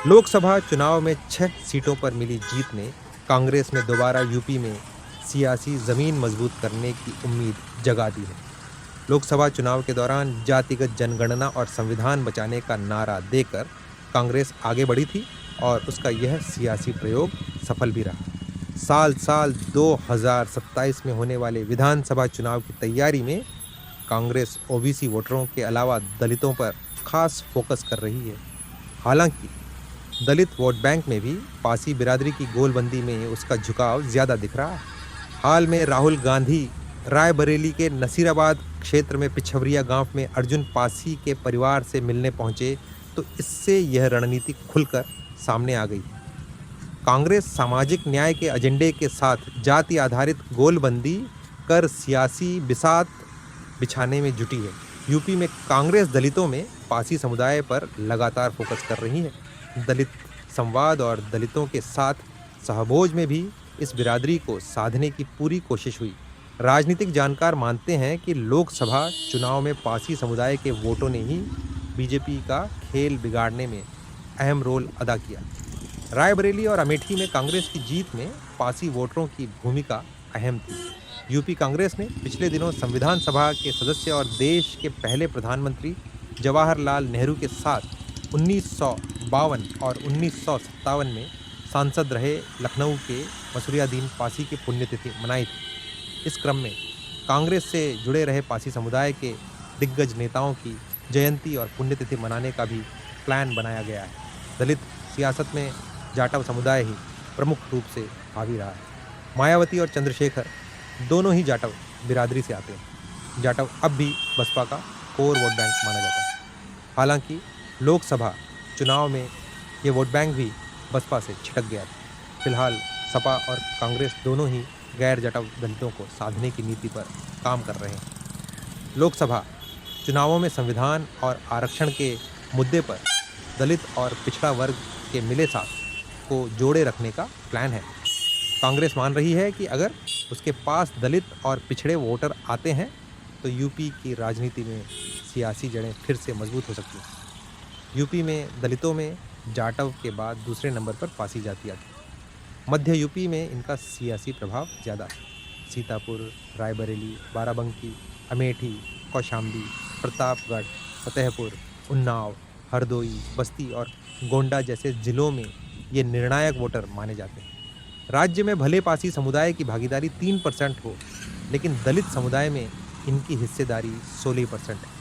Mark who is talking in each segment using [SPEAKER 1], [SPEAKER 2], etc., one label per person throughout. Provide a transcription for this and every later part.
[SPEAKER 1] लोकसभा चुनाव में 6 सीटों पर मिली जीत ने कांग्रेस में दोबारा यूपी में सियासी जमीन मजबूत करने की उम्मीद जगा दी है। लोकसभा चुनाव के दौरान जातिगत जनगणना और संविधान बचाने का नारा देकर कांग्रेस आगे बढ़ी थी और उसका यह सियासी प्रयोग सफल भी रहा। साल साल 2027 में होने वाले विधानसभा चुनाव की तैयारी में कांग्रेस ओबीसी वोटरों के अलावा दलितों पर खास फोकस कर रही है। हालांकि दलित वोट बैंक में भी पासी बिरादरी की गोलबंदी में उसका झुकाव ज्यादा दिख रहा है। हाल में राहुल गांधी रायबरेली के नसीराबाद क्षेत्र में पिछवरिया गांव में अर्जुन पासी के परिवार से मिलने पहुंचे तो इससे यह रणनीति खुलकर सामने आ गई। कांग्रेस सामाजिक न्याय के एजेंडे के साथ जाति आधारित गोलबंदी कर सियासी बिसात बिछाने में जुटी है। यूपी में कांग्रेस दलितों में पासी समुदाय पर लगातार फोकस कर रही है। दलित संवाद और दलितों के साथ सहभोज में भी इस बिरादरी को साधने की पूरी कोशिश हुई। राजनीतिक जानकार मानते हैं कि लोकसभा चुनाव में पासी समुदाय के वोटों ने ही बीजेपी का खेल बिगाड़ने में अहम रोल अदा किया। रायबरेली और अमेठी में कांग्रेस की जीत में पासी वोटरों की भूमिका अहम थी। यूपी कांग्रेस ने पिछले दिनों संविधान सभा के सदस्य और देश के पहले प्रधानमंत्री जवाहरलाल नेहरू के साथ 1952 और 1957 में सांसद रहे लखनऊ के मसूरियादीन पासी की पुण्यतिथि मनाई थी। इस क्रम में कांग्रेस से जुड़े रहे पासी समुदाय के दिग्गज नेताओं की जयंती और पुण्यतिथि मनाने का भी प्लान बनाया गया है। दलित सियासत में जाटव समुदाय ही प्रमुख रूप से हावी रहा है। मायावती और चंद्रशेखर दोनों ही जाटव बिरादरी से आते हैं। जाटव अब भी बसपा का कोर वोट बैंक माना जाता है। हालांकि लोकसभा चुनाव में ये वोट बैंक भी बसपा से छिटक गया था। फिलहाल सपा और कांग्रेस दोनों ही गैर जाटव दलितों को साधने की नीति पर काम कर रहे हैं। लोकसभा चुनावों में संविधान और आरक्षण के मुद्दे पर दलित और पिछड़ा वर्ग के मिले साथ को जोड़े रखने का प्लान है। कांग्रेस मान रही है कि अगर उसके पास दलित और पिछड़े वोटर आते हैं तो यूपी की राजनीति में सियासी जड़ें फिर से मजबूत हो सकती हैं। यूपी में दलितों में जाटव के बाद दूसरे नंबर पर पासी जाति आती है। मध्य यूपी में इनका सियासी प्रभाव ज़्यादा है। सीतापुर, रायबरेली, बाराबंकी, अमेठी, कौशाम्बी, प्रतापगढ़, फतेहपुर, उन्नाव, हरदोई, बस्ती और गोंडा जैसे ज़िलों में ये निर्णायक वोटर माने जाते हैं। राज्य में भले पासी समुदाय की भागीदारी 3% हो, लेकिन दलित समुदाय में इनकी हिस्सेदारी 16% है।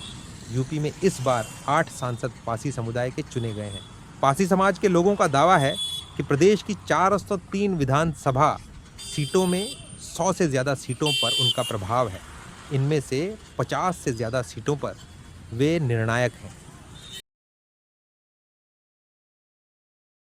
[SPEAKER 1] यूपी में इस बार 8 सांसद पासी समुदाय के चुने गए हैं। पासी समाज के लोगों का दावा है कि प्रदेश की 403 विधानसभा सीटों में 100 से ज़्यादा सीटों पर उनका प्रभाव है। इनमें से 50 से ज़्यादा सीटों पर वे निर्णायक हैं।